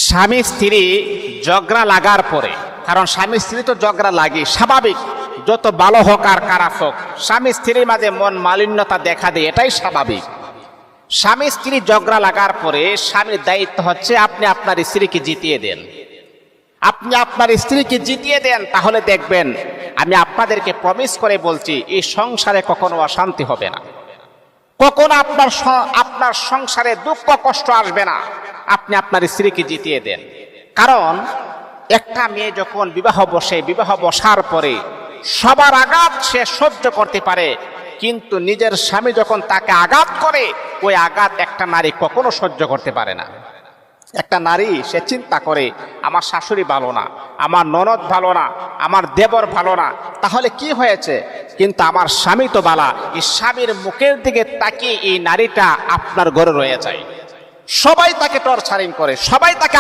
স্বামী স্ত্রী ঝগড়া লাগার পরে, কারণ স্বামী স্ত্রী তো ঝগড়া লাগে স্বাভাবিক, যত ভালো হোক আর খারাপ হোক স্বামী স্ত্রীর মাঝে মন মালিন্যতা দেখা দেয়, এটাই স্বাভাবিক। স্বামী স্ত্রী ঝগড়া লাগার পরে স্বামীর দায়িত্ব হচ্ছে আপনি আপনার স্ত্রীকে জিতিয়ে দেন। আপনি আপনার স্ত্রীকে জিতিয়ে দেন, তাহলে দেখবেন, আমি আপনাদেরকে প্রমিস করে বলছি, এই সংসারে কখনো অশান্তি হবে না, কখনো আপনার সংসারে দুঃখ কষ্ট আসবে না। আপনি আপনার স্ত্রীকে জিতিয়ে দেন। কারণ একটা মেয়ে যখন বিবাহ বসার পরে সবার আঘাত সে সহ্য করতে পারে, কিন্তু নিজের স্বামী যখন তাকে আঘাত করে, ওই আঘাত একটা নারী কখনো সহ্য করতে পারে না। একটা নারী সে চিন্তা করে, আমার শাশুড়ি ভালো না, আমার ননদ ভালো না, আমার দেবর ভালো না, তাহলে কি হয়েছে, কিন্তু আমার স্বামী তো ভালো। এই স্বামীর মুখের দিকে তাকিয়ে এই নারীটা আপনার ঘরে রয়ে যায়। সবাই তাকে টর্চারিং করে, সবাই তাকে